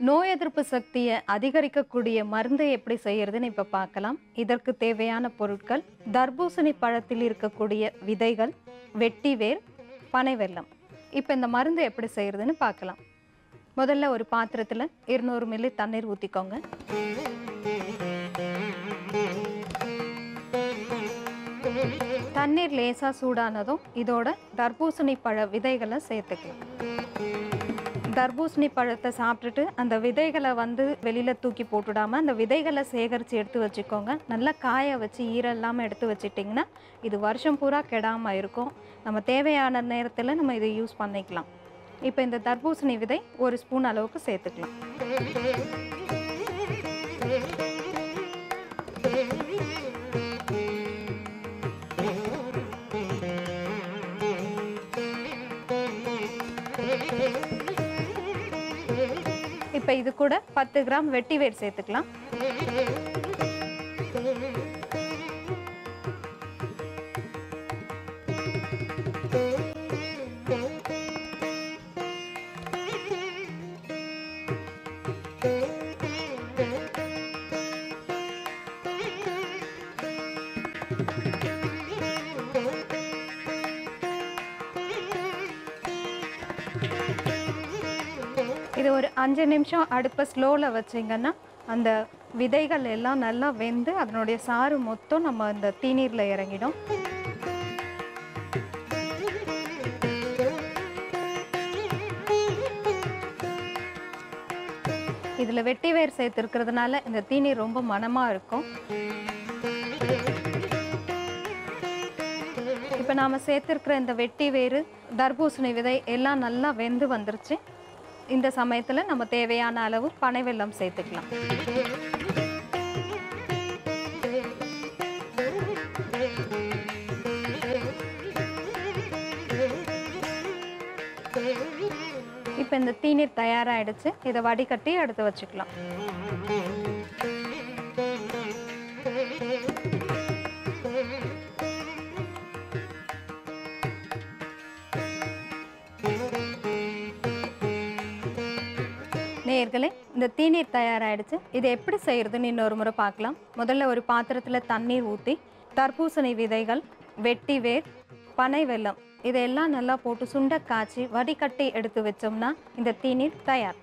நோய் எதிர்ப்பு சக்தியை அதிகரிக்கக்கூடிய மருந்தை எப்படி செய்யறதுன்னு இப்ப பார்க்கலாம். இதற்கு தேவையான பொருட்கள் தர்பூசணி பழத்தில் இருக்கக்கூடிய விதைகள், வெட்டிவேர், பனை வெல்லம். இப்ப இந்த மருந்து எப்படி செய்யறதுன்னு பார்க்கலாம். முதல்ல ஒரு பாத்திரத்துல 200 மில்லி தண்ணீர் ஊத்திக்கோங்க. தண்ணீர் லேசா சூடானதும் இதோட தர்பூசணி பழ விதைகளை சேர்த்துக்கலாம். தர்பூசணி பழத்தை சாப்பிட்டுட்டு அந்த விதைகளை வெளியில தூக்கி போட்டுடாம அந்த விதைகளை சேகரித்து எடுத்து வச்சுக்கோங்க. நல்லா காய வச்சு ஈரம் இல்லாமல் எடுத்து வச்சிட்டிங்கன்னா இது வருஷம் பூரா கெடாமல் இருக்கும். நம்ம தேவையான நேரத்தில் நம்ம இதை யூஸ் பண்ணிக்கலாம். இப்போ இந்த தர்பூசணி விதை 1 ஸ்பூன் அளவுக்கு சேர்த்துக்கலாம். இப்போ இது கூட 10 கிராம் வெட்டிவேர் சேர்த்துக்கலாம். இது ஒரு 5 நிமிஷம் அடுப்பை ஸ்லோவில் வச்சிங்கன்னா அந்த விதைகள் எல்லாம் நல்லா வெந்து அதனுடைய சாறு மொத்தம் நம்ம இந்த தீநீரில் இறங்கிடும். இதில் வெட்டிவேர் சேர்த்துருக்கிறதுனால இந்த தீநீர் ரொம்ப மணமாக இருக்கும். இப்போ நாம் சேர்த்துருக்கிற இந்த வெட்டிவேர், தர்பூசணி விதை எல்லாம் நல்லா வெந்து வந்துருச்சு. இந்த சமயத்தில் நம்ம தேவையான அளவு பனை வெல்லம் சேர்த்துக்கலாம். இப்போ இந்த தீநீர் தயாராகிடுச்சு. இதை வடிகட்டி எடுத்து வச்சுக்கலாம். நேயர்களே, இந்த தீநீர் தயாராகிடுச்சு. இதை எப்படி செய்யறதுன்னு இன்னொரு முறை பார்க்கலாம். முதல்ல ஒரு பாத்திரத்தில் தண்ணீர் ஊற்றி தர்பூசணி விதைகள், வெட்டிவேர், பனை வெல்லம் இதையெல்லாம் நல்லா போட்டு சுண்ட காய்ச்சி வடிகட்டி எடுத்து வச்சோம்னா இந்த தீநீர் தயார்.